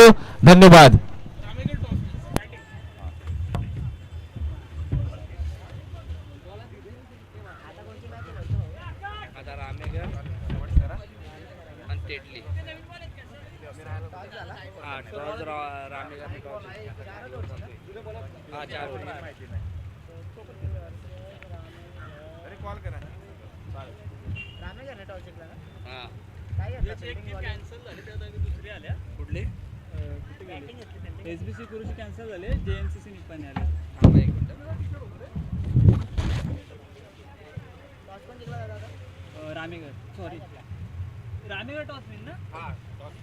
इच्छितो. धन्यवाद. SBC कुरुची cancel झाले, जेएमसीसी निपाणी आले. रामेगड सॉरी रामेगड टॉस विन ना.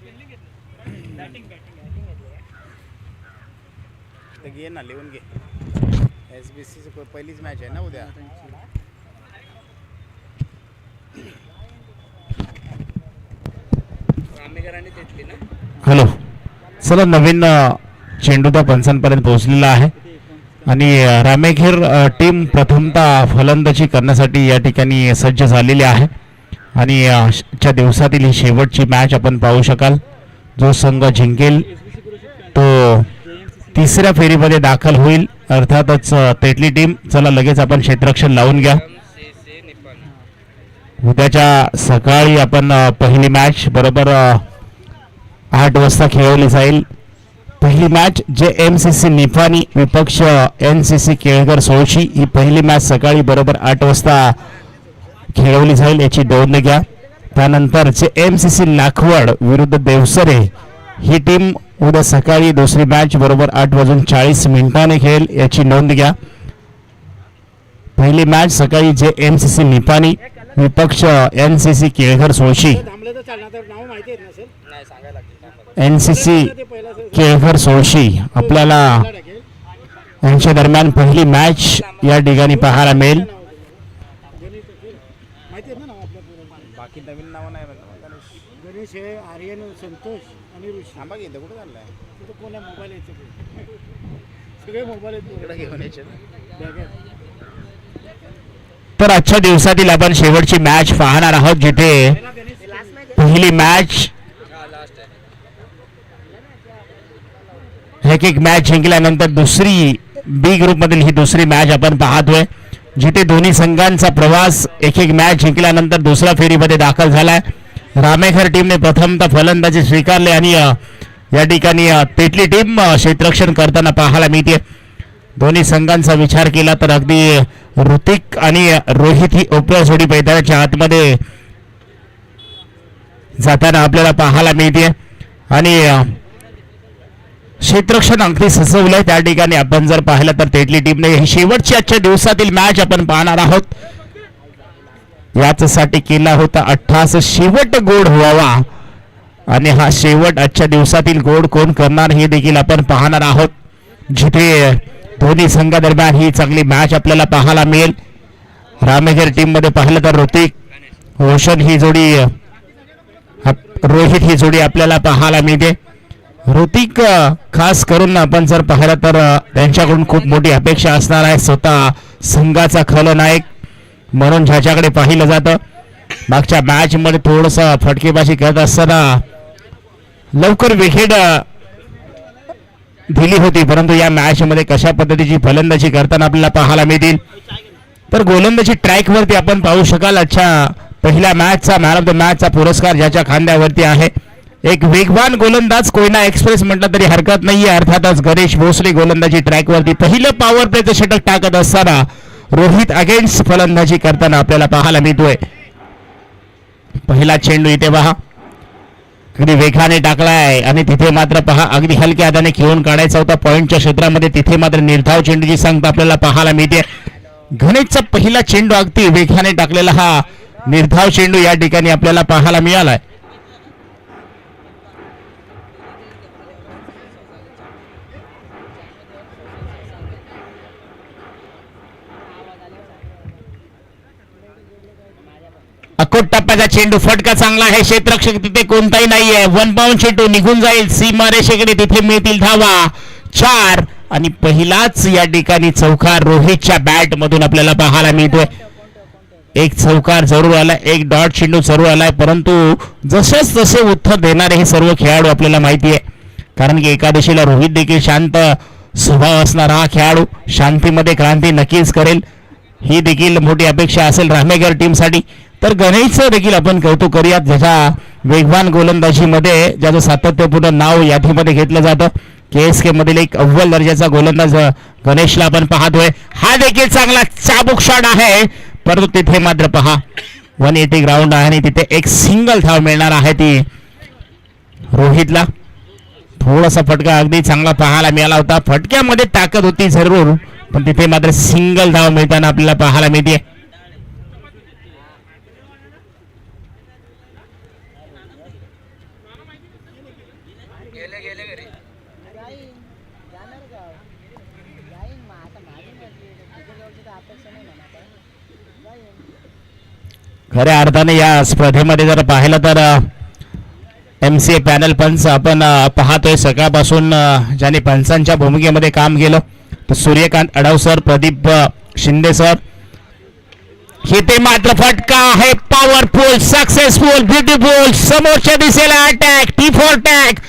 फिल्डिंग घेतली, बॅटिंग घे ना, लिहून घे. एसबीसीची पहिलीच मॅच आहे ना उद्या. रामेगडाने घेतली ना. हॅलो, चला नवीन चेंडू त्या पंचांपर्यंत पोहोचलेला आहे आणि रामेखेर टीम प्रथमतः फलंदाजी करण्यासाठी या ठिकाणी सज्ज झालेली आहे आणि आजच्या दिवसातील ही शेवटची मॅच आपण पाहू शकाल. जो संघ जिंकेल तो तिसऱ्या फेरीमध्ये दाखल होईल. अर्थातच तेटली टीम. चला लगेच आपण क्षेत्ररक्षण लावून घ्या. उद्याच्या सकाळी आपण पहिली मॅच बरोबर 8 वाजता खेळवली जाईल. पहिली मॅच JMCC निपाणी विपक्ष NCC केळकर सोळशी. ही पहिली मॅच सकाळी बरोबर 8 वाजता खेळवली जाईल, याची नोंद घ्या. त्यानंतर JMCC लाखवड विरुद्ध देवसरे ही टीम उद्या सकाळी दुसरी मॅच बरोबर 8:40 खेळेल, याची नोंद घ्या. पहिली मॅच सकाळी JMCC निपाणी विपक्ष NCC केळकर सोळशी. NCC केळकर सोळशी आपल्याला यांच्या दरम्यान पहिली मॅच या ठिकाणी पाहायला मिळेल. बाकी नवीन नाव नाही. गणेश हे आर्यन संतोष आणि ऋषी. आंबा घेतो कुठे चाललाय? कोणा मोबाईल यायचे सगळे मोबाईल घेऊन यायचे. तर आजच्या दिवसातील आपण शेवटची मॅच पाहणार आहोत, जिथे पहिली मॅच एक मॅच जिंकल्यानंतर दुसरी बी ग्रुप मधील ही दुसरी मॅच आपण पाहतोय, जिथे दोन्ही संघांचा प्रवास एक मॅच जिंकल्यानंतर दुसऱ्या फेरीमध्ये दाखल झालाय. रामेखेर टीमने प्रथमतः फलंदाजी स्वीकारले आणि या ठिकाणी तेटली टीम क्षेत्ररक्षण करताना पाहायला मिळते. दोन्ही संघांचा विचार केला तर अगदी ऋतिक आणि रोहित ही ओपनर जोडी मैदानाच्या आतमध्ये जाताना आपल्याला पाहायला मिळते आणि क्षेत्ररक्षण अगदी सजवलंय. त्या ठिकाणी आपण जर पाहिलं तर तेटली टीमने ही शेवटची आजच्या दिवसातील मॅच आपण पाहणार आहोत. यासाठी केला होता 18 शेवट गोड व्हावा आणि हा शेवट आजच्या दिवसातील गोड कोण करणार हे देखील आपण पाहणार आहोत, जिथे दोन्ही संघादरम्यान ही चांगली मॅच आपल्याला पाहायला मिळेल. रामेखेर टीम मध्ये पाहिलं तर ऋतिक रोशन ही जोडी, रोहित ही जोडी आपल्याला पाहायला मिळते. ऋतिक खास करून आपण जर पाहिलं तर त्यांच्याकडून खूप मोठी अपेक्षा असणार आहे. स्वतः संघाचा खलनायक म्हणून ज्याच्याकडे पाहिलं जातं. मागच्या मॅच मध्ये थोडस फटकेबाजी करत असताना लवकर विकेट दिली होती, परंतु या मॅच मध्ये कशा पद्धतीची फलंदाजी करताना आपल्याला पाहायला मिळतील. तर गोलंदाजी ट्रॅक वरती आपण पाहू शकाल आजच्या पहिल्या मॅचचा मॅन ऑफ द मॅचचा पुरस्कार ज्याच्या खांद्यावरती आहे. एक वेगवान गोलंदाज, कोयना एक्सप्रेस म्हटलं तरी हरकत नाहीये. अर्थातच गणेश भोसले गोलंदाजी ट्रॅक वरती पहिलं पॉवर प्लेचं षटक टाकत असताना रोहित अगेन्स्ट फलंदाजी करताना आपल्याला पाहायला मिळतोय. पहिला चेंडू इथे पहा, अगदी वेगाने टाकलाय आणि तिथे मात्र पहा अगदी हलक्या हाताने खेळून काढायचा होता पॉइंटच्या क्षेत्रामध्ये. तिथे मात्र निर्धाव चेंडूची संख्या आपल्याला पाहायला मिळते. गणेशचा पहिला चेंडू अगदी वेगाने टाकलेला हा निर्धाव चेंडू या ठिकाणी आपल्याला पाहायला मिळालाय. अकोट टप्प्याचा चेंडू, फटका चांगला आहे. क्षेत्ररक्षक तिथे कोणताही नाहीये. 1 बाउंड चेंडू निघून जाईल सीमारेषेकडे. तिथे मिळतील धावा 4 आणि पहिलाच या ठिकाणी चौकार रोहितच्या बॅट मधून आपल्याला पाहायला मिळतोय. एक चौकार जरूर आलाय, एक डॉट चेंडू जरूर आलाय, परंतु जसेच तसे उत्तर देणारे हे सर्व खेळाडू आपल्याला माहिती आहे. कारण की एकादशीला रोहित देखील शांत स्वभाव असणारा हा खेळाडू शांतीमध्ये क्रांती नक्कीच करेल, ही देखील मोठी अपेक्षा असेल रामेगर टीमसाठी. तर गणेशचं देखील आपण कौतुक करूयात, ज्याच्या वेगवान गोलंदाजीमध्ये ज्याचं सातत्यपूर्ण नाव यादीमध्ये घेतलं जातं. KSK मधील एक अव्वल दर्जाचा गोलंदाज गणेशला आपण पाहतोय. हा देखील चांगला चाबूक शॉट आहे, परंतु तिथे मात्र पहा 180 ग्राउंड आहे आणि तिथे एक सिंगल धाव मिळणार आहे ती रोहितला. थोडासा फटका अगदी चांगला पाहायला मिळाला होता, फटक्यामध्ये ताकद होती जरूर, पण तिथे मात्र सिंगल धाव मिळताना आपल्याला पाहायला मिळते. खऱ्या अर्थाने या स्पर्धेमध्ये जर पाहिलं तर MCA पॅनल पंच आपण पाहतोय सकाळपासून, ज्याने पंचांच्या भूमिकेमध्ये काम केलं तर सूर्यकांत अडाव सर, प्रदीप शिंदे सर. हे ते मात्र फटका आहे, पॉवरफुल, सक्सेसफुल, ब्युटिफुल, समोरच्या दिशेला अटॅक, T4 टॅग,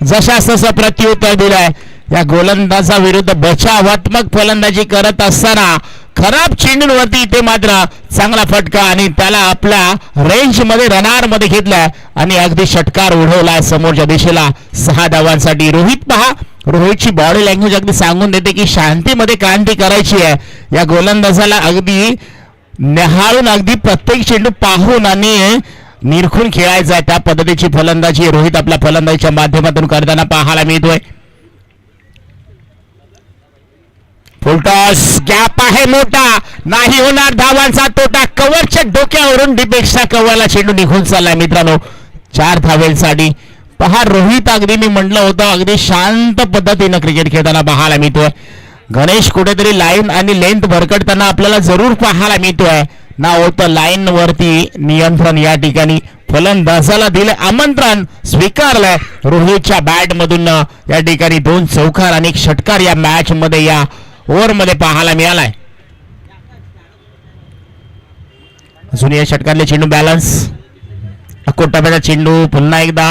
जशास तसं प्रत्युत्तर दिलंय. या गोलंदाजा विरुद्ध बचावात्मक फलंदाजी करत असताना खराब चेंडूवरती ते मात्र चांगला फटका आणि त्याला आपल्या रेंज मध्ये रनार मध्ये घेतलाय आणि अगदी षटकार उडवलाय समोरच्या दिशेला 6 धावांसाठी. रोहित पहा, रोहितची बॉडी लँग्वेज अगदी सांगून देते की शांतीमध्ये क्रांती करायची आहे. या गोलंदाजाला अगदी निहाळून, अगदी प्रत्येक चेंडू पाहून आणि निरखून खेळायचा आहे. त्या पद्धतीची फलंदाजी रोहित आपल्या फलंदाजीच्या माध्यमातून करताना पाहायला मिळतोय. फुलटॉस, गॅप आहे मोठा, नाही होणार धावांचा तोटा. कव्हरच्या डोक्यावरून डिपेक्सच्या कव्हरला चेंडू निघून चाललाय मित्रांनो 4 धावेसाठी. पहा रोहित अगदी मी म्हटलं होतं अगदी शांत पद्धतीनं क्रिकेट खेळताना पाहायला मिळतोय. गणेश कुठेतरी लाईन आणि लेंथ भरकटताना आपल्याला जरूर पाहायला मिळतोय. ना होतं लाईन वरती नियंत्रण, या ठिकाणी फलंदाजाला दिले आमंत्रण, स्वीकारलंय. रोहितच्या बॅट मधून या ठिकाणी 2 चौकार आणि 1 षटकार या मॅच मध्ये, या ओव्हर मध्ये पाहायला मिळालाय. अजून या षटकातले चेंडू बॅलन्स, कोटाब्याचा चेंडू पुन्हा एकदा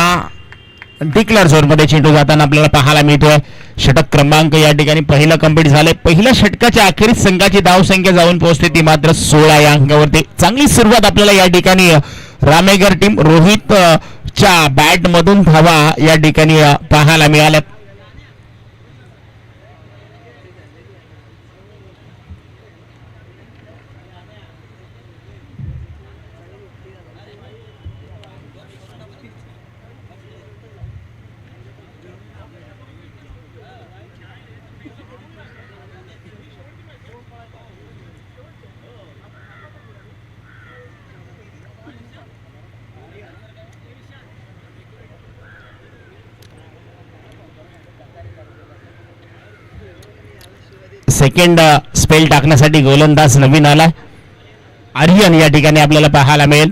डिक्लेअर झोन मध्ये चेंडू जाताना आपल्याला पाहायला मिळतोय. षटक क्रमांक या ठिकाणी पहिलं कंप्लीट झालंय. पहिल्या षटकाच्या अखेरीस संघाची धावसंख्या जाऊन पोहोचते ती मात्र 16 या अंकावरती. चांगली सुरुवात आपल्याला या ठिकाणी रामेगर टीम रोहित च्या बॅट मधून धावा या ठिकाणी पाहायला मिळाल्या. सेकंड स्पेल टाकण्यासाठी गोलंदाज नवीन आलाय आर्यन या ठिकाणी आपल्याला पाहायला मिळेल.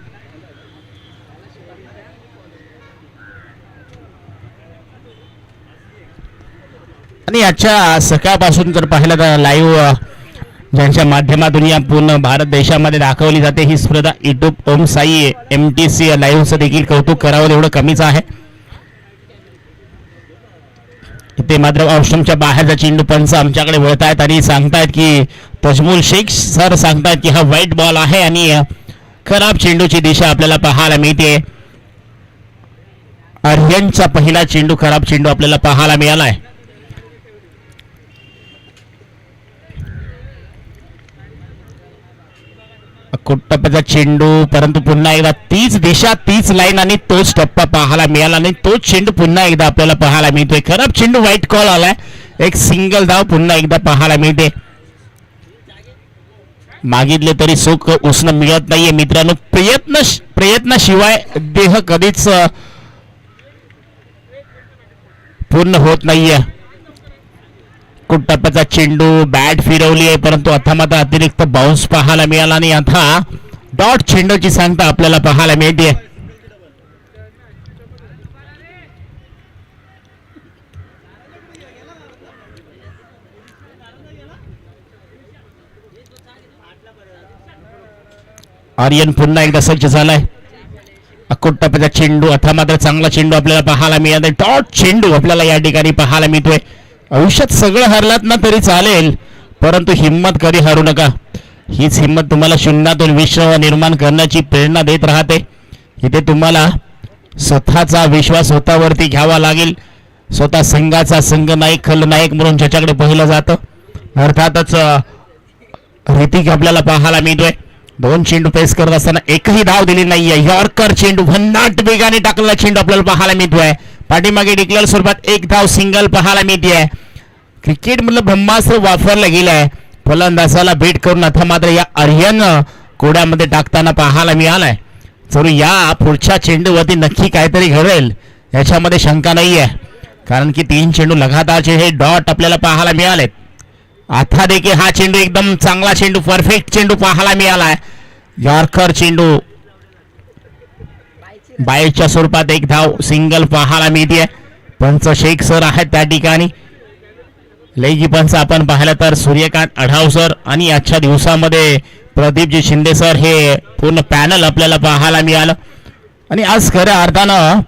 आणि आजच्या सकाळपासून जर पाहिलं तर लाईव्ह ज्यांच्या माध्यमातून या पूर्ण भारत देशामध्ये दाखवली जाते ही स्पर्धा यूट्यूब ओम साई MTC लाईव्हचं देखील कौतुक करावं तेवढं कमीच आहे. इथे मात्र ऑप्शनच्या बाहेरचा चेंडू पंच आमच्याकडे वळत आहेत आणि सांगतायत की तजमुल शेख सर सांगतायत की हा व्हाईट बॉल आहे आणि खराब चेंडूची दिशा आपल्याला पाहायला मिळते. आर्यनचा पहिला चेंडू, खराब चेंडू आपल्याला पाहायला मिळालाय. टप्प्याचा चेंडू, परंतु पुन्हा एकदा तीच दिशा, तीच लाईन आणि तोच टप्पा पाहायला मिळाला आणि तोच चेंडू पुन्हा एकदा आपल्याला पाहायला मिळतोय. खराब चेंडू, व्हाईट कॉल आलाय. एक सिंगल धाव पुन्हा एकदा पाहायला मिळते. मागितले तरी सुख उसनं मिळत नाहीये मित्रांनो. प्रयत्नाशिवाय देह कधीच पूर्ण होत नाहीये. टप्प्याचा चेंडू, बॅट फिरवली आहे परंतु आता मात्र अतिरिक्त बाउन्स पाहायला मिळाला आणि आता डॉट चेंडूची सांगता आपल्याला पाहायला मिळते. आर्यन पुन्हा एकदा सज्ज झालाय. अकोट टप्प्याचा चेंडू आता मात्र चांगला चेंडू आपल्याला पाहायला मिळाला. डॉट चेंडू आपल्याला या ठिकाणी पाहायला मिळतोय. आयुष्यात सगळं हरलात ना तरी चालेल, परंतु हिंमत कधी हरू नका. हीच हिंमत तुम्हाला शून्यातून विश्व निर्माण करण्याची प्रेरणा देत राहते. इथे तुम्हाला स्वतःचा विश्वास स्वतःवरती घ्यावा लागेल. स्वतः संघाचा संघनायक खलनायक म्हणून ज्याच्याकडे पाहिलं जातं, अर्थातच ऋतिक आपल्याला पाहायला मिळतोय. 2 चेंडू पेस करत असताना एकही धाव दिली नाहीये. यॉर्कर चेंडू भन्नाट वेगाने टाकलेला चेंडू आपल्याला पाहायला मिळतोय. पाठीमागे डिक्लेअर स्वरूपात 1 धाव सिंगल पाहायला मिळते. क्रिकेट मधलं ब्रह्मास्त्र वापरलं गेलंय. फलंदाजाला भेट करून आता मात्र या आर्यन कोड्यामध्ये टाकताना पाहायला मिळालाय. जरूर या पुढच्या चेंडूवरती नक्की काहीतरी घडेल याच्यामध्ये शंका नाहीये, कारण की 3 चेंडू लगातारचे हे डॉट आपल्याला पाहायला मिळालेत. आता देखील हा चेंडू एकदम चांगला चेंडू, परफेक्ट चेंडू पाहायला मिळालाय. यॉर्कर चेंडू बाईच्या स्वरूपात 1 धाव सिंगल पाहायला मिळते. पंच शेख सर आहेत त्या ठिकाणी. लेगी पंच आपण पाहिलं तर सूर्यकांत आढाव सर आणि आजच्या दिवसामध्ये प्रदीपजी शिंदे सर हे पूर्ण पॅनल आपल्याला पाहायला मिळालं. आणि आज खऱ्या अर्थानं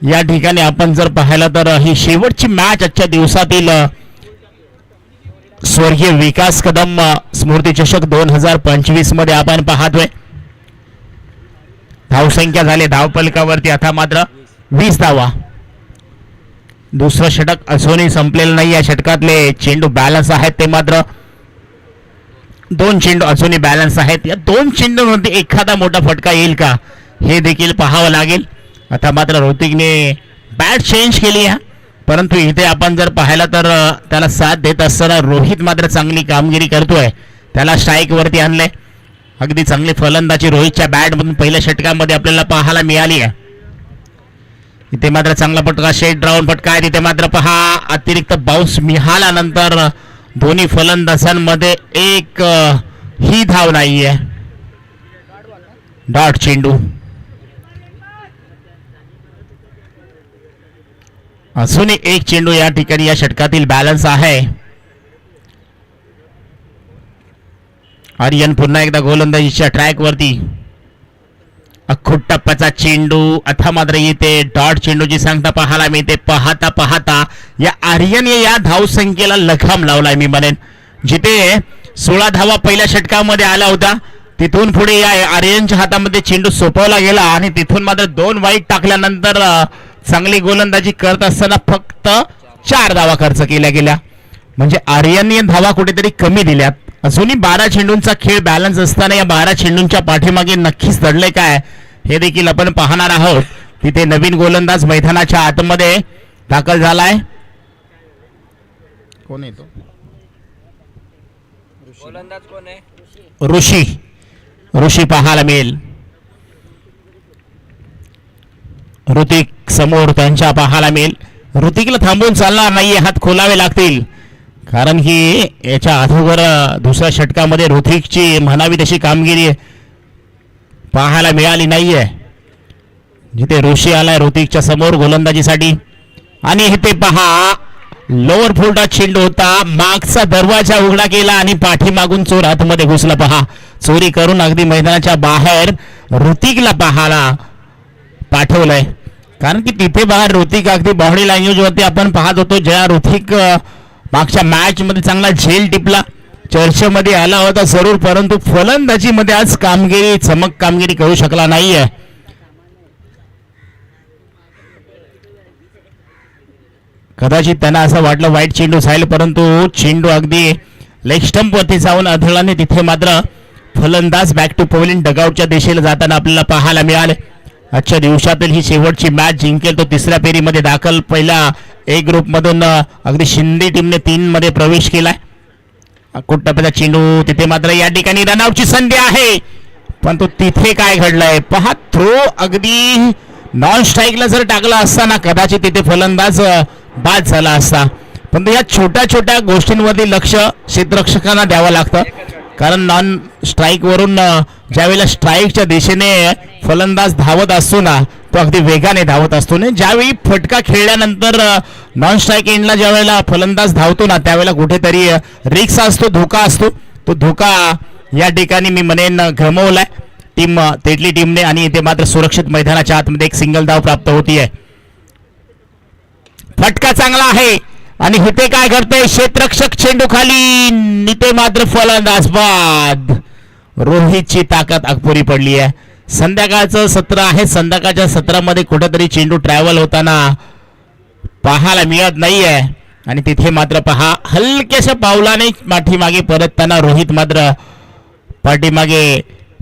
या ठिकाणी आपण जर पाहिलं तर ही शेवटची मॅच आजच्या दिवसातील स्वर्गीय विकास कदम स्मृती चषक 2025 मध्ये आपण पाहतोय. धावसंख्या झाली धावपलकावरती आता मात्र 20 धावा. दुसरं षटक अजूनही संपलेलं नाही. या षटकातले चेंडू बॅलन्स आहेत, ते मात्र 2 चेंडू अजूनही बॅलन्स आहेत. या 2 चेंडूंमध्ये एखादा मोठा फटका येईल का हे देखील पाहावं लागेल. आता मात्र ऋतिकने बॅट चेंज केली आहे, परंतु इथे आपण जर पाहिलं तर त्याला साथ देत असताना रोहित मात्र चांगली कामगिरी करतोय. त्याला स्ट्राईक वरती आणलंय. अगदी चांगली फलंदाजी रोहितच्या बॅटमधून पहिल्या षटकामध्ये आपल्याला पाहायला मिळाली आहे. इथे मात्र चांगला फटका, शेट राऊंड फटका आहे. तिथे मात्र पहा अतिरिक्त बाउन्स मिळाल्यानंतर दोन्ही फलंदाजांमध्ये एक ही धाव नाहीये. डॉट चेंडू. अजूनही 1 चेंडू या ठिकाणी या षटकातील बॅलन्स आहे. आर्यन पुन्हा एकदा गोलंदाजीच्या ट्रॅक वरती. अखूट टप्प्याचा चेंडू आता मात्र येते. डॉट चेंडूची सांगता पाहायला मिळते. पाहता पाहता या आर्यनने या धावसंख्येला लगाम लावलाय मी म्हणेन. जिथे 16 धावा पहिल्या षटकामध्ये आला होता, तिथून पुढे या आर्यनच्या हातामध्ये चेंडू सोपवला गेला आणि तिथून मात्र 2 वाईट टाकल्यानंतर चांगली गोलंदाजी करत असताना फक्त 4 धावा खर्च केल्या गेल्या. म्हणजे आर्यनने धावा कुठेतरी कमी दिल्यात. अजूनही 12 चेंडूंचा खेळ बॅलन्स असताना या 12 चेंडूंच्या पाठीमागे नक्कीच दडले काय हे देखील आपण पाहणार आहोत. तिथे नवीन गोलंदाज मैदानाच्या आतमध्ये दाखल झालाय. कोण आहे तो गोलंदाज? कोण आहे? ऋषी पाहायला मिळेल. ऋतिक समोर त्यांच्या पाहायला मिळेल. ऋतिकला थांबून चालणार नाहीये, हात खोलावे लागतील, कारण की याच्या अगोदर दुसऱ्या षटकामध्ये ऋतिकची म्हणावी तशी कामगिरी पाहायला मिळाली नाहीये. जिथे ऋषी आलाय ऋतिकच्या समोर गोलंदाजीसाठी. आणि इथे पहा लोअर फुलटा चेंडू होता, मागचा दरवाजा उघडा केला आणि पाठीमागून चोर आतमध्ये घुसला. पहा चोरी करून अगदी मैदानाच्या बाहेर ऋतिकला पाहायला पाठवलंय. कारण की तिथे बाहेर ऋतिक अगदी बॉडी लँग्वेज वरती आपण पाहत होतो. ज्या ऋतिक मागच्या मॅच मध्ये चांगला झेल टिपला, चर्चेमध्ये आला होता जरूर, परंतु फलंदाजीमध्ये आज चमक कामगिरी करू शकला नाहीये. कदाचित त्यांना असं वाटलं वाईट चेंडू जाईल, परंतु चेंडू अगदी लेग स्टंप वरती जाऊन आढळल्याने तिथे मात्र फलंदाज बॅक टू पवेलियन डगआउटच्या दिशेला जाताना आपल्याला पाहायला मिळाले. आजच्या दिवसातील ही शेवटची मॅच जिंकेल तो 3ऱ्या फेरीमध्ये दाखल. पहिल्या ए ग्रुप मधून अगदी शिंदे टीमने 3 मध्ये प्रवेश केलाय. अखूट टप्प्याचा चेंडू. तिथे मात्र या ठिकाणी रनआउटची संधी आहे, पण तो तिथे काय घडलंय पहा. थ्रो अगदी नॉन स्ट्राईकला जर टाकला असताना कदाचित तिथे फलंदाज बाद झाला असता. पण या छोट्या छोट्या गोष्टींवरती लक्ष क्षेत्ररक्षकांना द्यावं लागतं, कारण नॉन स्ट्राईक वरून ज्यावेळेला स्ट्राईकच्या दिशेने फलंदाज धावत असतो ना, तो अगदी वेगाने धावत असतो ना. ज्यावेळी फटका खेळल्यानंतर नॉन स्ट्राईक एंडला ज्यावेळेला फलंदाज धावतो ना, त्यावेळेला कुठेतरी रिक्स असतो, धोका असतो. तो धोका या ठिकाणी मी म्हणेन गमवलाय. टीम तेटली टीमने, आणि इथे मात्र सुरक्षित मैदानाच्या आतमध्ये एक सिंगल धाव प्राप्त होतीये. फटका चांगला आहे आणि इथे काय करतोय क्षेत्ररक्षक, चेंडू खाली, इथे मात्र फलंदाज बाद. रोहितची ताकद अपुरी पडली आहे. संध्याकाळचं सत्र आहे, संध्याकाळच्या सत्रामध्ये कुठेतरी चेंडू ट्रॅव्हल होताना पाहायला मिळत नाहीये आणि तिथे मात्र पहा हलक्याशा पावलाने पाठीमागे परतताना रोहित मात्र पाठीमागे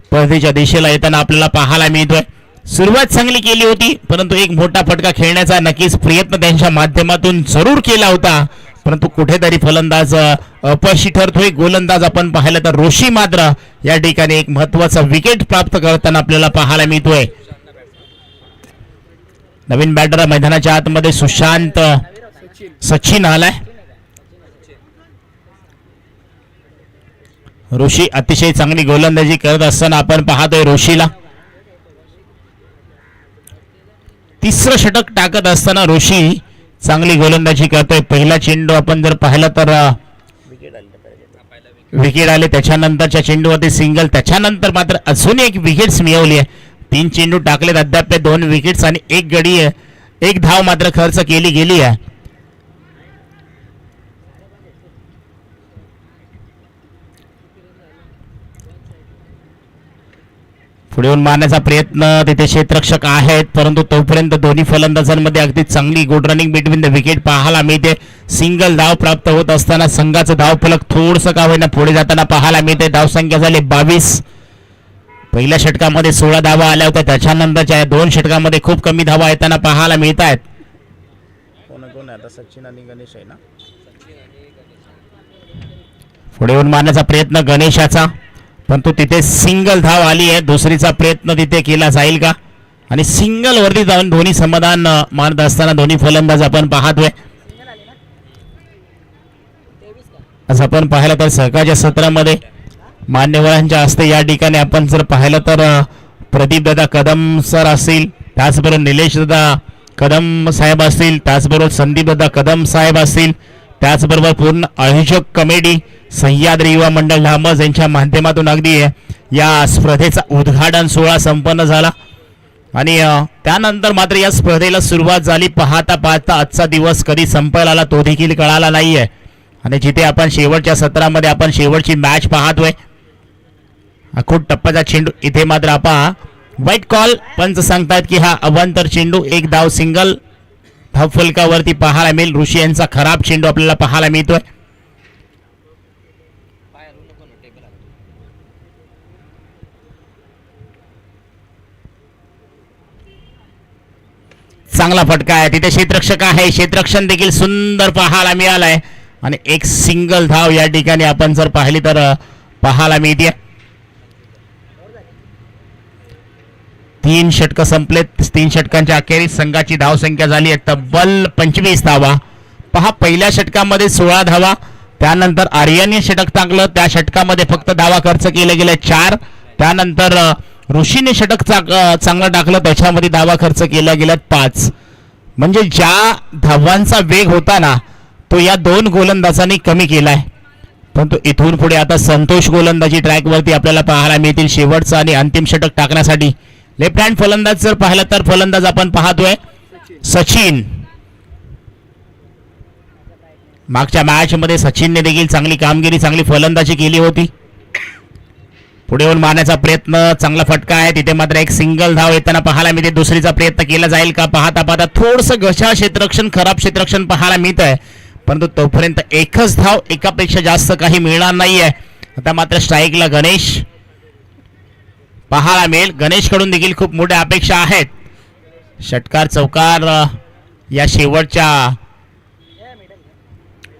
स्पर्धेच्या दिशेला येताना आपल्याला पाहायला मिळतोय. सुरुवात चांगली केली होती, परंतु एक मोठा फटका खेळण्याचा नक्कीच प्रयत्न त्यांच्या माध्यमातून जरूर केला होता, परंतु कुठेतरी फलंदाज अपयशी ठरतोय. गोलंदाज आपण पाहिलं तर ऋषी मात्र या ठिकाणी एक महत्वाचा विकेट प्राप्त करताना आपल्याला पाहायला मिळतोय. नवीन बॅटर मैदानाच्या आतमध्ये सुशांत सचिन आलाय. ऋषी अतिशय चांगली गोलंदाजी करत असताना आपण पाहतोय ऋषीला. तिसरं षटक टाकत असताना ऋषी चांगली गोलंदाजी करतोय. पहिला चेंडू आपण जर पाहिलं तर विकेट आले, त्याच्यानंतरच्या चेंडूवरती सिंगल, त्याच्यानंतर मात्र अजून एक विकेट्स मिळवली आहे. 3 चेंडू टाकलेत अद्याप 2 विकेट्स आणि 1 गडी, 1 धाव मात्र खर्च केली गेली आहे. पुढे येऊन मारण्याचा प्रयत्न तिथे क्षेत्ररक्षक आहेत, परंतु तोपर्यंत दोन्ही फलंदाजांमध्ये अगदी चांगली good running between the wicket पाहायला मिळते. सिंगल धाव प्राप्त होत असताना संघाचं धावफलक थोडंसं का होईना पुढे जाताना पाहायला मिळते. धावसंख्या झाली 22. पहिल्या षटकामध्ये 16 धावा आल्या होत्या, त्याच्यानंतरच्या 2 षटकामध्ये खूप कमी धावा येताना पाहायला मिळत आहेत. सचिन आणि गणेश आहे ना. पुढे येऊन मारण्याचा प्रयत्न गणेशाचा, परंतु तिथे सिंगल धाव आली आहे. दुसरीचा प्रयत्न तिथे केला जाईल का, आणि सिंगल वरती जाऊन दोन्ही समाधान मारत असताना दोन्ही फलंदाज आपण पाहतोय. आज आपण पाहिलं तर सकाळच्या सत्रामध्ये मान्यवरांच्या हस्ते या ठिकाणी आपण जर पाहिलं तर प्रदीप दादा कदम सर असतील, त्याचबरोबर निलेश दादा कदम साहेब असतील, त्याचबरोबर संदीप दादा कदम साहेब असतील, त्याचबरोबर पूर्ण आयोजक कमिटी सह्याद्री युवा मंडळ लांबज यांच्या माध्यमातून अगदी या स्पर्धेचा उद्घाटन सोहळा संपन्न झाला आणि त्यानंतर मात्र या स्पर्धेला सुरुवात झाली. पाहता पाहता आजचा दिवस कधी संपायला आला तो देखील कळाला नाहीये आणि जिथे आपण शेवटच्या सत्रामध्ये आपण शेवटची मॅच पाहतोय. अखूट टप्प्याचा चेंडू, इथे मात्र आपण वाईट कॉल, पंच सांगतायत की हा अवांतर चेंडू, 1 धाव सिंगल धावफलकावरती पाहायला मिळेल. ऋषी यांचा खराब चेंडू आपल्याला पाहायला मिळतोय. चांगला फटका आहे, तिथे क्षेत्ररक्षक आहे, क्षेत्ररक्षण देखील सुंदर पाहायला मिळालाय आणि एक सिंगल धाव या ठिकाणी आपण जर पाहिली तर पाहायला मिळते. 3 षटक संपलेत. 3 षटकांच्या अखेरीस संघाची धावसंख्या झाली आहे तब्बल 25 धावा. पहा, पहिल्या षटकामध्ये 16 धावा, त्यानंतर आर्यनने षटक टाकलं, त्या षटकामध्ये फक्त धावा खर्च केले गेले 4. त्यानंतर ऋषीने षटक चांगलं टाकलं, त्याच्यामध्ये धावा खर्च केल्या गेल्यात 5. म्हणजे ज्या धावांचा वेग होता ना तो या 2 गोलंदाजांनी कमी केलाय. परंतु इथून पुढे आता संतोष गोलंदाजी ट्रॅकवरती आपल्याला पाहायला मिळतील शेवटचं आणि अंतिम षटक टाकण्यासाठी. लेफ्ट हँड फलंदाज जर पाहिलं तर फलंदाज आपण पाहतोय सचिन. मागच्या मॅच मध्ये सचिनने देखील चांगली कामगिरी, चांगली फलंदाजी केली होती. पुढे येऊन मारण्याचा प्रयत्न, चांगला फटका आहे, तिथे मात्र एक सिंगल धाव येताना पाहायला मिळते. दुसरीचा प्रयत्न केला जाईल का, पाहता पाहता थोडंसं घशा क्षेत्ररक्षण, खराब क्षेत्ररक्षण पाहायला मिळत आहे, परंतु तोपर्यंत एकच धाव, एकापेक्षा जास्त काही मिळणार नाहीये. आता मात्र स्ट्राईकला गणेश पाहायला मिळेल. गणेश कडून देखील खूप मोठ्या अपेक्षा आहेत. षटकार चौकार या शेवटच्या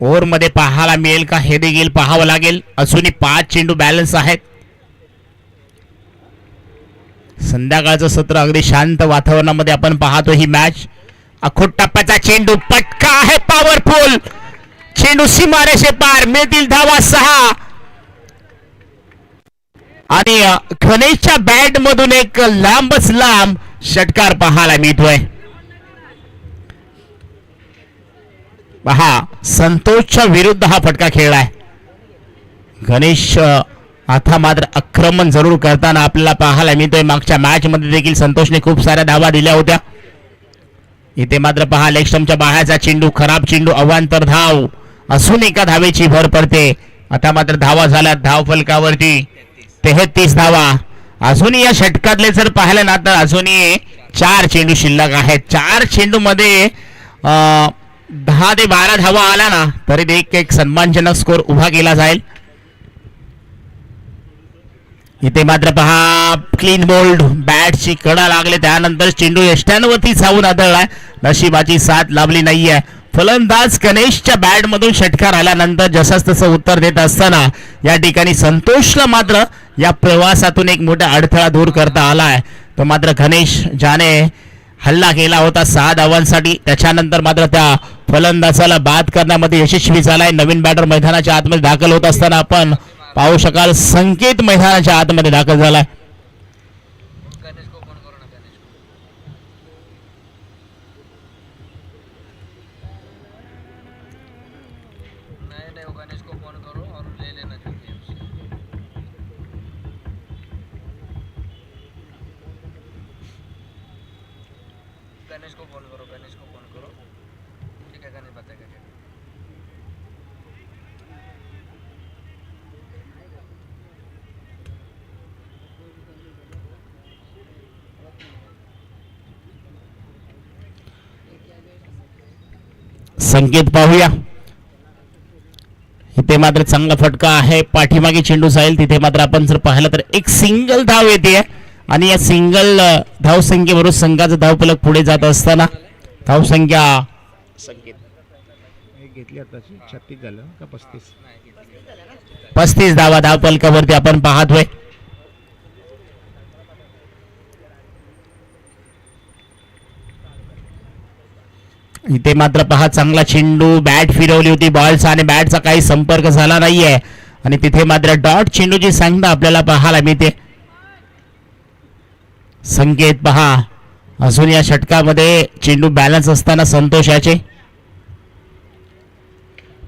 ओव्हरमध्ये पाहायला मिळेल का हे देखील पाहावं लागेल. अजूनही 5 चेंडू बॅलन्स आहेत. संध्याकाळचं सत्र अगदी शांत वातावरणामध्ये आपण पाहतो ही मॅच. अखोट टप्प्याचा चेंडू, पटका आहे पॉवरफुल चेंडू, सीमारेषे पार, मिळतील धावा 6 आणि गणेशच्या बॅट मधून एक लांबच लांब षटकार पाहायला मिळतोय. पहा, संतोषच्या विरुद्ध हा फटका खेळलाय. गणेश आता मात्र आक्रमण जरूर करताना आपल्याला पाहायला मिळतोय. मागच्या मॅच मध्ये देखील संतोषने खूप साऱ्या धावा दिल्या होत्या. इथे मात्र पहा लेग स्टंपच्या बाहेरचा चेंडू, खराब चेंडू, अवांतर धाव असून एका धावेची भर पडते. आता मात्र धावा झाल्या धाव फलकावरती 33 धावा. अजूनही या षटकातले जर पाहिलं ना तर अजूनही 4 चेंडू शिल्लक आहेत. 4 चेंडू मध्ये 10 ते 12 धावा आला ना तरी एक सन्मानजनक स्कोर उभा केला जाईल. इथे मात्र पहा क्लीन बोल्ड, बॅटची कडा लागले त्यानंतर चेंडू यष्ट्यांवरती जाऊन आदळलाय. नशिबाची साथ लाभली नाहीये. फलंदाज गणेशच्या बॅट मधून षटकार आल्यानंतर जसंच तसं उत्तर देत असताना या ठिकाणी संतोषला मात्र या प्रवासातून एक मोठा अडथळा दूर करता आलाय. तो मात्र गणेश ज्याने हल्ला केला होता 6 धावांसाठी त्याच्यानंतर मात्र त्या फलंदाजाला बाद करण्यामध्ये यशस्वी झालाय. नवीन बॅटर मैदानाच्या आतमध्ये दाखल होत असताना आपण पाहू शकाल संकेत मैदानाच्या आतमध्ये दाखल झालाय. संकेत पाहूया. इथे मात्र चांगला फटका आहे. पाठीमागे चेंडू जाईल तिथे मात्र आपण जर पाहिलं तर एक सिंगल धाव येते आणि या सिंगल धाव संख्येबरोबर संघाचा धावफलक पुढे जात असताना धावसंख्या संकेत घेतली आताची 36 झालं का 35? 35 धावा धावफलकावरती आपण पाहतोय. इथे मात्र पहा चांगला चेंडू, बॅट फिरवली होती बॉलचा आणि बॅटचा काही संपर्क झाला नाहीये आणि तिथे मात्र डॉट चेंडूची संख्या आपल्याला पाहायला मिळते. संकेत पहा अजून या षटकामध्ये चेंडू बॅलन्स असताना संतोष याचे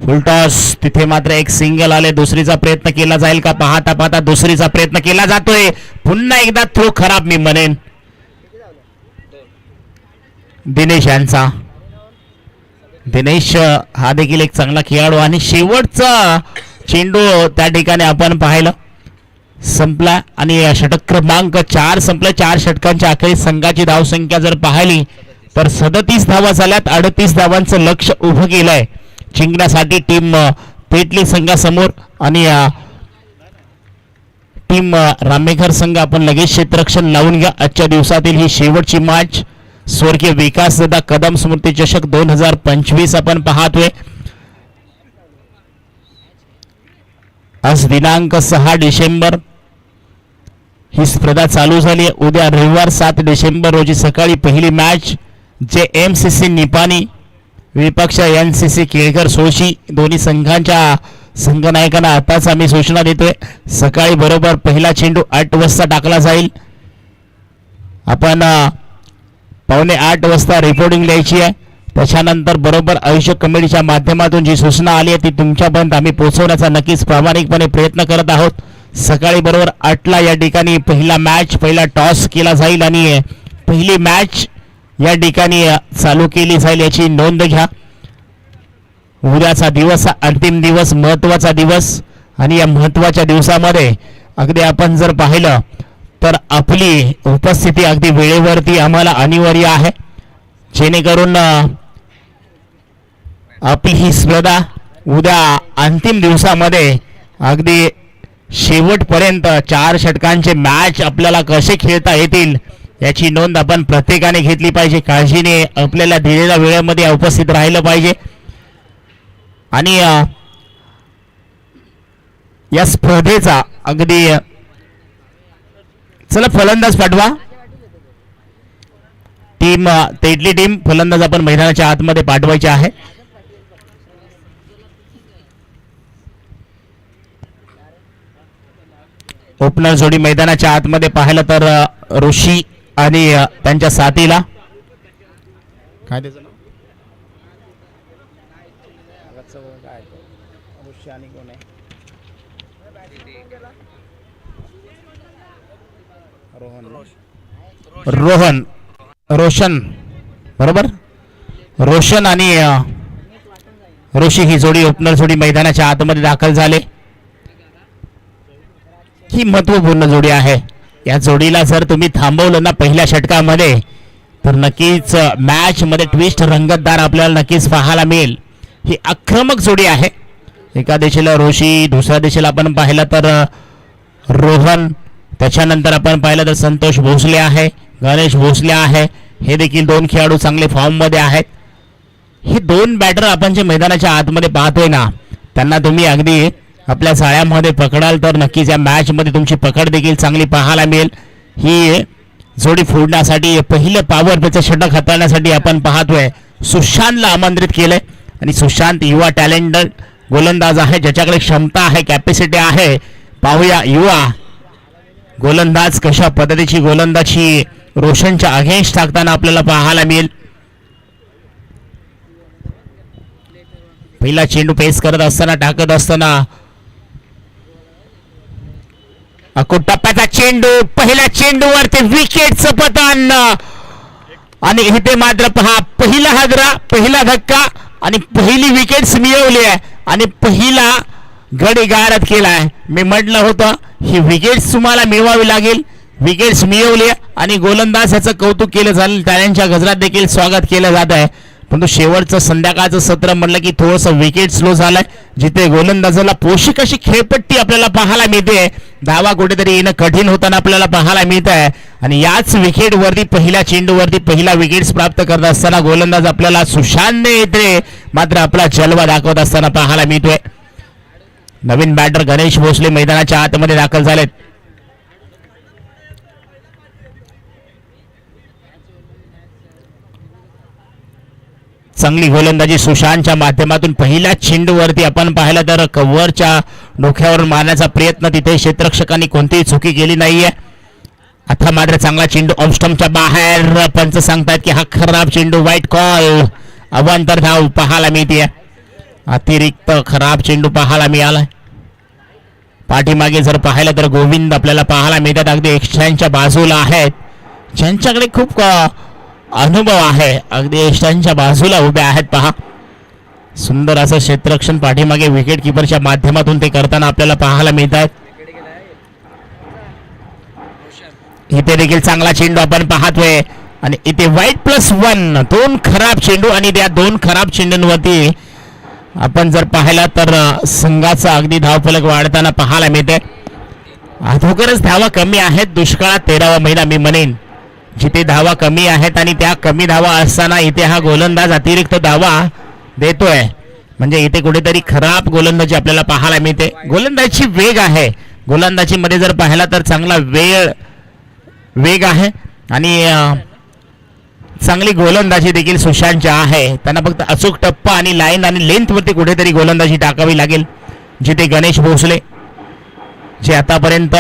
फुलटॉस. तिथे मात्र एक सिंगल आले. दुसरीचा प्रयत्न केला जाईल का? पाहता पाहता दुसरीचा प्रयत्न केला जातोय. पुन्हा एकदा थ्रो खराब मी म्हणेन दिनेश यांचा. दिनेश हा देखील एक चांगला खेळाडू आणि शेवटचा चेंडू त्या ठिकाणी आपण पाहिलं संपला आणि षटक क्रमांक 4 संपला. 4 षटकांच्या अखेरीस संघाची धावसंख्या जर पाहिली तर 37 धावा झाल्यात. 38 धावांचं लक्ष उभं केलंय जिंकण्यासाठी टीम पेटली संघासमोर आणि टीम रामेकर संघ आपण लगेच क्षेत्ररक्षण लावून घ्या. आजच्या दिवसातील ही शेवटची मॅच स्वर्गीय विकासदादा कदम स्मृती चषक 2025 आपण पाहतोय. आज दिनांक 6 डिसेंबर ही स्पर्धा चालू झाली. उद्या रविवार 7 डिसेंबर रोजी सकाळी पहिली मॅच जे MCC निपाणी विपक्ष NCC केळकर सोशी. दोन्ही संघांच्या संघनायकांना आताच आम्ही सूचना देतोय सकाळी बरोबर पहिला चेंडू 8 वाजता टाकला जाईल. आपण 7:45 वाजता रिपोर्टिंग द्यायची आहे. त्याच्यानंतर बरोबर आयुष्य कमिटीच्या माध्यमातून जी सूचना आली आहे ती तुमच्यापर्यंत आम्ही पोहोचवण्याचा नक्कीच प्रामाणिकपणे प्रयत्न करत आहोत. सकाळी बरोबर 8ला या ठिकाणी पहिला टॉस केला जाईल आणि पहिली मॅच या ठिकाणी चालू केली जाईल याची नोंद घ्या. उद्याचा दिवस हा अंतिम दिवस, महत्वाचा दिवस आणि या महत्वाच्या दिवसामध्ये अगदी आपण जर पाहिलं तर आपली उपस्थिती अगदी वेळेवरती आम्हाला अनिवार्य आहे जेणेकरून आपली ही स्पर्धा उद्या अंतिम दिवसामध्ये अगदी शेवटपर्यंत 4 षटकांचे मॅच आपल्याला कसे खेळता येतील याची नोंद आपण प्रत्येकाने घेतली पाहिजे. काळजीने आपल्याला दिलेल्या वेळेमध्ये उपस्थित राहिलं पाहिजे आणि या स्पर्धेचा अगदी चला फलंदाज पाठवा. तेटली टीम फलंदाज आपण मैदानाच्या आतमध्ये पाठवायची आहे. ओपनर जोडी मैदानाच्या आतमध्ये पाहिलं तर ऋषी आणि त्यांच्या साथीला काय त्याचं नाव? ऋषी आणि कोण आहे? रोशन बरोबर. रोशन आणि ऋषी ही जोडी ओपनर जोडी मैदानाच्या आतमध्ये दाखल झाले. ही महत्वपूर्ण जोडी आहे. या जोडीला जर तुम्ही थांबवलं ना पहिल्या षटकामध्ये तर नक्कीच मॅच मध्ये ट्विस्ट रंगतदार आपल्याला नक्कीच पाहायला मिळेल. ही आक्रमक जोडी आहे. एका दिशेला ऋषी, दुसऱ्या दिशेला आपण पाहिलं तर रोहन, त्याच्यानंतर आपण पाहिलं तर संतोष भोसले आहे, गणेश भोसले आहे. हे देखील दोन खेळाडू चांगले फॉर्म मध्ये आहेत. हे दोन बॅटर आपण जे मैदानाच्या आतमध्ये पाहतोय ना त्यांना तुम्ही अगदी आपल्या जाळ्यामध्ये पकडाल तर नक्कीच या मॅच मध्ये तुमची पकड देखील चांगली पाहायला मिळेल. ही जोडी फोडण्यासाठी पहिलं पॉवर प्लेचं षटक हाताळण्यासाठी आपण पाहतोय सुशांतला आमंत्रित केलंय. आणि सुशांत युवा टॅलेंटेड गोलंदाज आहे, ज्याच्याकडे क्षमता आहे, कॅपॅसिटी आहे. पाहूया युवा गोलंदाज कशा पद्धतीची गोलंदाजी रोशनच्या अगेन्स्ट टाकताना आपल्याला पाहायला मिळेल. पहिला चेंडू पेस करत असताना, टाकत असताना अकोट टप्प्याचा चेंडू, पहिल्या चेंडूवरती विकेटचं पतन. आणि इथे मात्र पहा पहिला हादरा, पहिला धक्का आणि पहिली विकेट्स मिळवली आहे आणि पहिला गडी गारद केलाय. मी म्हटलं होतं ही विकेट्स तुम्हाला मिळवावी लागेल. विकेट्स मिळवली आणि गोलंदाज याचं कौतुक केलं जाईल, टाळ्यांच्या गजरात देखील स्वागत केलं जात आहे. परंतु शेवटचं संध्याकाळचं सत्र म्हटलं की थोडंसं विकेट स्लो झालंय, जिथे गोलंदाजाला पोषक अशी खेळपट्टी आपल्याला पाहायला मिळते. धावा कुठेतरी येणं कठीण होताना आपल्याला पाहायला मिळत आहे. आणि याच विकेटवरती पहिल्या चेंडूवरती पहिला विकेट्स प्राप्त करत असताना गोलंदाज आपल्याला सुशांतने येते मात्र आपला जलवा दाखवत असताना पाहायला मिळतोय. नवीन बॅटर गणेश भोसले मैदानाच्या आतमध्ये दाखल झालेत. चांगली गोलंदाजी सुशांतच्या माध्यमातून पहिल्या चेंडूवरती आपण पाहिलं तर कव्हरच्या डोक्यावर मारण्याचा प्रयत्न तिथे क्षेत्ररक्षकांनी कोणतीही चुकी केली नाहीये. आता मात्र चांगला चेंडू ऑफ स्टंपच्या बाहेर. पंच सांगतात की हा खराब चेंडू, वाईट कॉल. अवांतर धाव पाहायला मिळते. अतिरिक्त खराब चेंडू पाहायला मिळाला. पाठीमागे जर पाहिलं तर गोविंद आपल्याला पाहायला मिळतात, अगदी एक्स्ट्राच्या बाजूला आहेत, ज्यांच्याकडे खूप अनुभव आहे, अगदी एक्स्ट्राच्या बाजूला उभे आहेत. पहा सुंदर असं क्षेत्ररक्षण पाठीमागे विकेट किपरच्या माध्यमातून ते करताना आपल्याला पाहायला मिळतात. इथे देखील चांगला चेंडू आपण पाहतोय आणि इथे वाईट +1, दोन खराब चेंडू आणि त्या दोन खराब चेंडूंवरती आपण जर पाहिला तर संघाचा अगदी धावफलक वाढताना पाहायला मिळते. अगोदरच धावा कमी आहेत. दुष्काळात 13वा महिना मी म्हणेन, जिथे धावा कमी आहेत आणि त्या कमी धावा असताना इथे हा गोलंदाज अतिरिक्त धावा देतोय म्हणजे इथे कुठेतरी खराब गोलंदाजी आपल्याला पाहायला मिळते. गोलंदाजी वेग आहे, गोलंदाजी मध्ये जर पाहिला तर चांगला वेग आहे आणि चांगली गोलंदाजी देखील सुशांतच्या आहे. त्यांना फक्त अचूक टप्पा आणि लाईन आणि लेंथ वरती कुठेतरी गोलंदाजी टाकावी लागेल, जिथे गणेश भोसले जे आतापर्यंत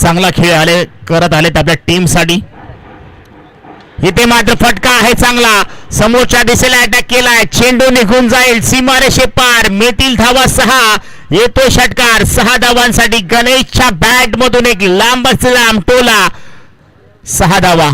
चांगला खेळ करत आलेत आपल्या टीमसाठी. इथे मात्र फटका आहे चांगला, समोरच्या दिशेला अटॅक केलाय, चेंडू निघून जाईल, सीमारेषे पार, मिळतील धावा 6. येतो षटकार 6 धावांसाठी. गणेशच्या बॅट मधून एक लांबच लांब टोला, 6 धावा.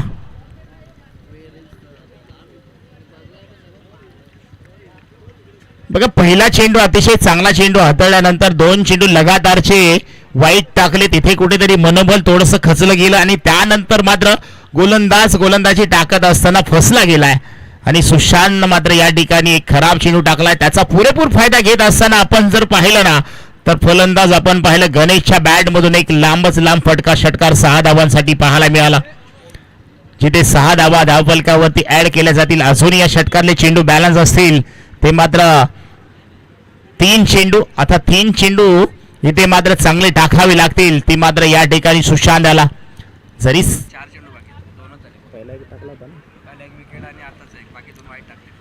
बघा पहिला चेंडू अतिशय चांगला चेंडू हाताळल्यानंतर 2 चेंडू लगातारचे वाईट टाकले, तिथे कुठेतरी मनोबल थोडंसं खचलं गेलं आणि त्यानंतर मात्र गोलंदाजी टाकत असताना फसला गेलाय आणि सुशांत मात्र या ठिकाणी एक खराब चेंडू टाकलाय. त्याचा पुरेपूर फायदा घेत असताना आपण जर पाहिलं ना तर फलंदाज आपण पाहिलं गणेशच्या बॅट मधून एक लांबच लांब फटका षटकार 6 धावांसाठी पाहायला मिळाला, जिथे 6 धावा धावफलकावरती ऍड केल्या जातील. अजूनही या षटकारले चेंडू बॅलन्स असतील ते मात्र 3 चेंडू, आता 3 चेंडू इथे मात्र चांगले टाकावे लागतील. ती मात्र या ठिकाणी सुशांत आला, जरी 4 चेंडू बाकी, दोनच झाले. पहिला एक टाकला होता ना, पहिला एक विकेट आणि आताच एक, बाकी 2 वाईट टाकले.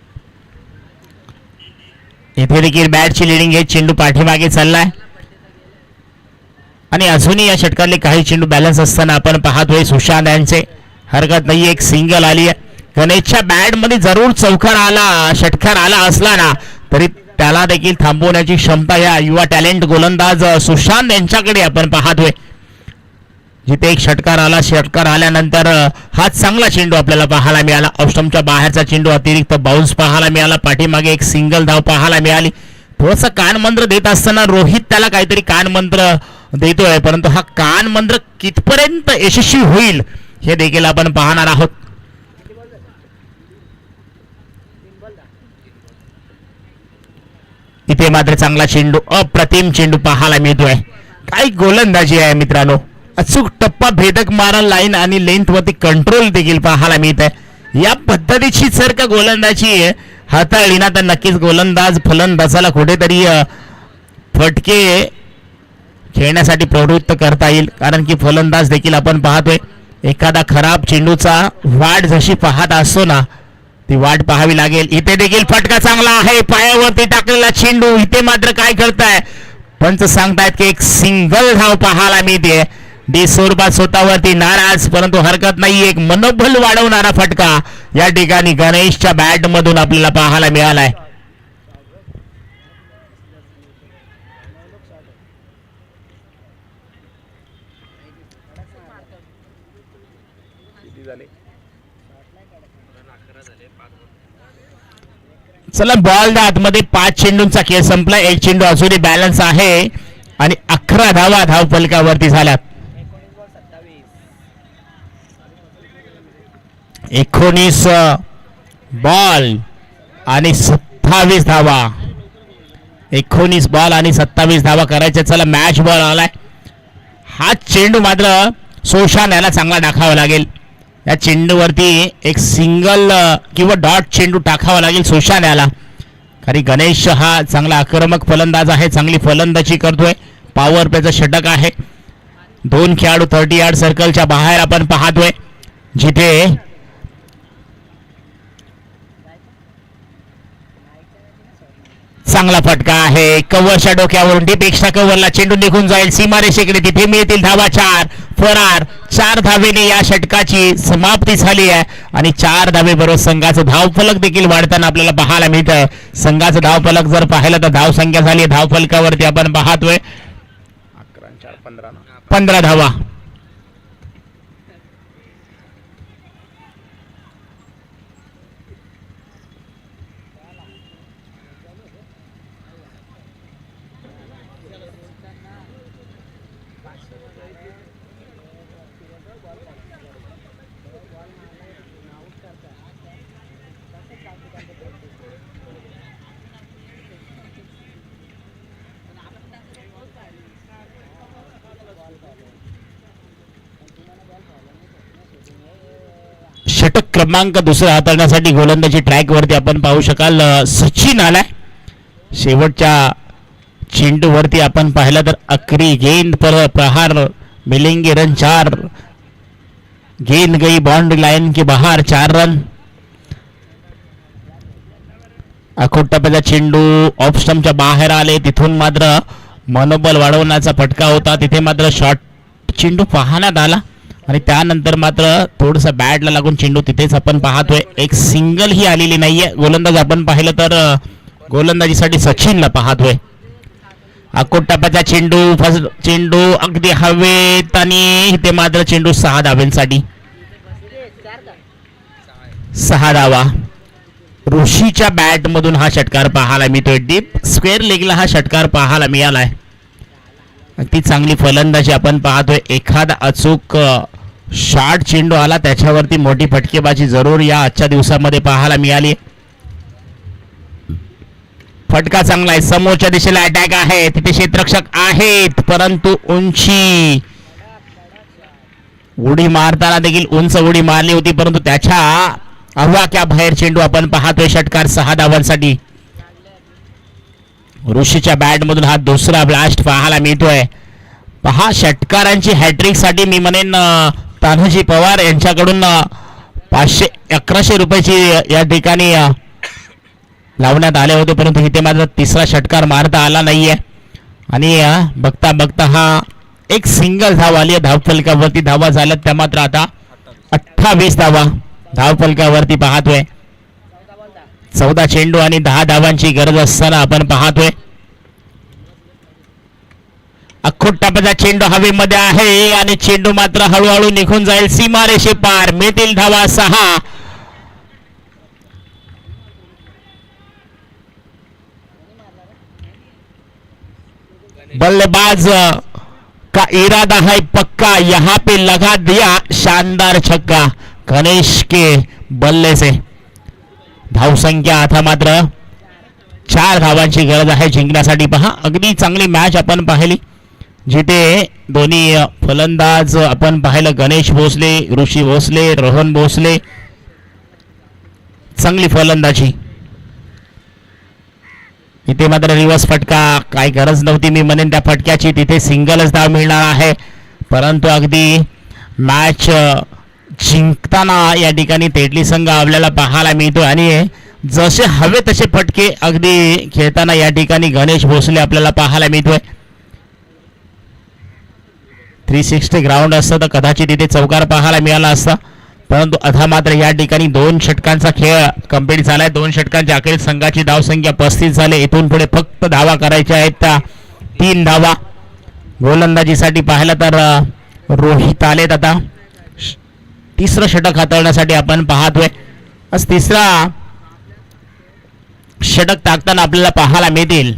इथे देखील बॅटची लिडिंग घेत चेंडू पाठीमागे चाललाय आणि अजूनही या षटकातले काही चेंडू बॅलन्स असताना आपण पाहतोय सुशांत यांचे. हरकत नाही, एक सिंगल आली आहे. गणेशच्या बॅट मध्ये जरूर चौकार आला, षटकार आला असला ना तरी त्याला देखील थांबवण्याची क्षमता या युवा टॅलेंट गोलंदाज सुशांत यांच्याकडे आपण पाहतोय. जिथे एक षटकार आल्यानंतर हा चांगला चेंडू आपल्याला पाहायला मिळाला. ऑफस्टंपच्या बाहेरचा चेंडू अतिरिक्त बाउन्स पाहायला मिळाला. पाठीमागे एक सिंगल धाव पाहायला मिळाली. थोडंसं कानमंत्र देत असताना रोहित त्याला काहीतरी कानमंत्र देतोय, परंतु हा कानमंत्र कितपर्यंत यशस्वी होईल हे देखील आपण पाहणार आहोत. इथे मात्र चांगला चेंडू, अप्रतिम चेंडू पाहायला मिळतोय. काही गोलंदाजी आहे मित्रांनो. अचूक टप्पा भेदक मारा लाईन आणि लेंथ वरती कंट्रोल देखील पाहायला मिळत आहे. या पद्धतीची जर का गोलंदाजी हाताळली ना तर नक्कीच गोलंदाज फलंदाजाला कुठेतरी फटके खेळण्यासाठी प्रवृत्त करता येईल. कारण की फलंदाज देखील आपण पाहतोय एखादा खराब चेंडूचा वाट जशी पाहत असतो ना ती वाट पाहावी लागेल. इथे देखील फटका चांगला आहे. पायावरती टाकलेला चेंडू. इथे मात्र काय करताय पंच सांगतायत की एक सिंगल धाव पाहायला मिळते. डी स्वरूपात स्वतःवरती नाराज, परंतु हरकत नाही. एक मनोबल वाढवणारा फटका या ठिकाणी गणेशच्या बॅट मधून आपल्याला पाहायला मिळालाय. चला बॉल द्या आतमध्ये. 5 चेंडूंचा खेळ संपला. एक चेंडू अजूनही बॅलन्स आहे आणि 11 धावा धाव फलकावरती झाल्यात. 19 बॉल आणि 27 धावा. 19 बॉल आणि 27 धावा करायच्या. चला मॅच बॉल आलाय. हा चेंडू मात्र सोशान याला चांगला टाकावा लागेल. या चेंडूवरती एक सिंगल किंवा डॉट चेंडू टाकावा लागेल सोशान याला. कारण गणेश हा चांगला आक्रमक फलंदाज आहे. चांगली फलंदाजी करतोय. पॉवर प्लेचा षटक आहे. 2 खेळाडू 30 यार्ड सर्कलच्या बाहेर आपण पाहतोय. जिथे चांगला फटका आहे. कव्हरच्या डोक्यावरून डीप एक्स्ट्रा कव्हरला चेंडू निघून जाईल सीमारेषेकडे. तिथे मिळतील धावा 4. फरार 4 धावेने या षटकाची समाप्ती झाली आहे आणि 4 धावे बरोबर संघाचं धावफलक देखील वाढताना आपल्याला पाहायला मिळत आहे. संघाचं धावफलक जर पाहिलं तर धाव संख्या झाली धावफलकावरती आपण पाहतोय 15 धावा. षटक क्रमांक दुसरा हाताळण्यासाठी गोलंदाजी ट्रॅक वरती आपण पाहू शकाल. सचिन आलाय. शेवटच्या चेंडूवरती आपण पाहिलं तर अकरी गेंद पर प्रहार मिलेंगे रन 4. गेंद गई बाउंड्री लाइन के बाहर 4 रन. अखोट टप्प्याचा चेंडू ऑफ स्टंपच्या बाहेर आले. तिथून मात्र मनोबल वाढवण्याचा फटका होता. तिथे मात्र शॉर्ट चेंडू पाहण्यात आला आणि त्यानंतर मात्र थोडस बॅटला लागून चेंडू तिथेच आपण पाहतोय. एक सिंगल ही आलेली नाहीये. गोलंदाज आपण पाहिलं तर गोलंदाजीसाठी सचिनला पाहतोय. अकोट टप्प्याचा चेंडू फर्स्ट चेंडू अगदी हवेत आणि इथे मात्र चेंडू 6 धावांसाठी. 6 धावा. ऋषीच्या बॅट मधून हा षटकार पाहायला मिळतोय. डीप स्क्वेअर लेगला हा षटकार पाहायला मिळालाय. ती चांगली फलंदाजी आपण पाहतोय. एखादा अचूक शॉर्ट चेंडू आला त्याच्यावरती मोठी फटकेबाजी जरूर या आजच्या दिवसामध्ये पाहायला मिळाली. फटका चांगला आहे. समोरच्या दिशेला अटॅक आहे. तिथे क्षेत्ररक्षक आहेत परंतु उंची उडी मारताना देखील उंच उडी मारली होती परंतु त्याच्या आवाक्या बाहेर चेंडू आपण पाहतोय. षटकार 6 धावांसाठी. ऋषीच्या बॅट मधून हा दुसरा ब्लास्ट पाहायला मिळतोय. पहा षटकारांची हॅट्रिक साठी मी म्हणेन तान्हाजी पवार यांच्याकडून 500-1100 रुपयाची या ठिकाणी लावण्यात आले होते परंतु इथे मात्र तिसरा षटकार मारता आला नाहीये आणि बघता बघता हा एक सिंगल धाव आली. धावफलकावरती धावा झाल्यात त्या मात्र आता 28 धावा धावफलकावरती पाहतोय. 14 चेंडू आणि 10 धावांची गरज असताना आपण पाहतोय. अख्खूट टापाचा चेंडू हवेमध्ये आहे आणि चेंडू मात्र हळूहळू निघून जाईल सीमारेषे पार. मिळतील धावा 6. बल्लेबाज का इरादा है पक्का, यहाँ पे लगा दिया शानदार छक्का गणेश के बल्ले से. धावसंख्या आता मात्र 4 धावांची गरज आहे जिंकण्यासाठी. पहा अगदी चांगली मॅच आपण पाहिली, जिथे दोन्ही फलंदाज आपण पाहिलं. गणेश भोसले, ऋषी भोसले, रोहन भोसले, चांगली फलंदाजी. इथे मात्र रिवर्स फटका, काय गरज नव्हती मी म्हणेन त्या फटक्याची. तिथे सिंगलच धाव मिळणार आहे, परंतु अगदी मॅच जिंकताना या ठिकाणी तेटली संघ आपल्याला पाहायला मिळतो. आणि जसे हवे तसे फटके अगदी खेळताना या ठिकाणी गणेश भोसले आपल्याला पाहायला मिळतोय. 360 ग्राउंड असतं तर कदाचित इथे चौकार पाहायला मिळाला असता, परंतु अथा मात्र या ठिकाणी 2 षटकांचा खेळ कंप्लीट झालाय. 2 षटकांच्या अखेर संघाची धावसंख्या 35 झाली. इथून पुढे फक्त धावा करायच्या आहेत त्या 3 धावा. गोलंदाजीसाठी पाहिलं तर रोहित आलेत आता. 3रं षटक हाताळण्यासाठी आपण पाहतोय. आज 3रा षटक टाकताना आपल्याला पाहायला मिळतील.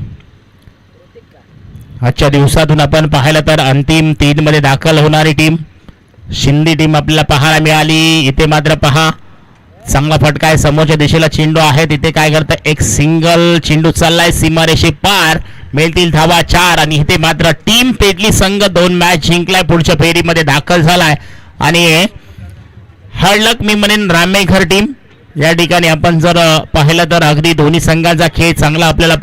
आजच्या दिवसातून आपण पाहिलं तर अंतिम 3 मध्ये दाखल होणारी टीम शिंदे टीम आपल्याला पाहायला मिळाली. इथे मात्र पहा चांगला फटका आहे, समोरच्या दिशेला चेंडू आहे. तिथे काय करतं, एक सिंगल चेंडू चाललाय सीमारेषे पार. मिळतील धावा 4 आणि इथे मात्र टीम तेटली संघ 2 मॅच जिंकलाय, पुढच्या फेरीमध्ये दाखल झालाय. आणि हळक मी म्हणेन रामेघर टीम या ठिकाणी आपण जर पाहिलं तर अगदी दोन्ही संघाचा खेळ चांगला आपल्याला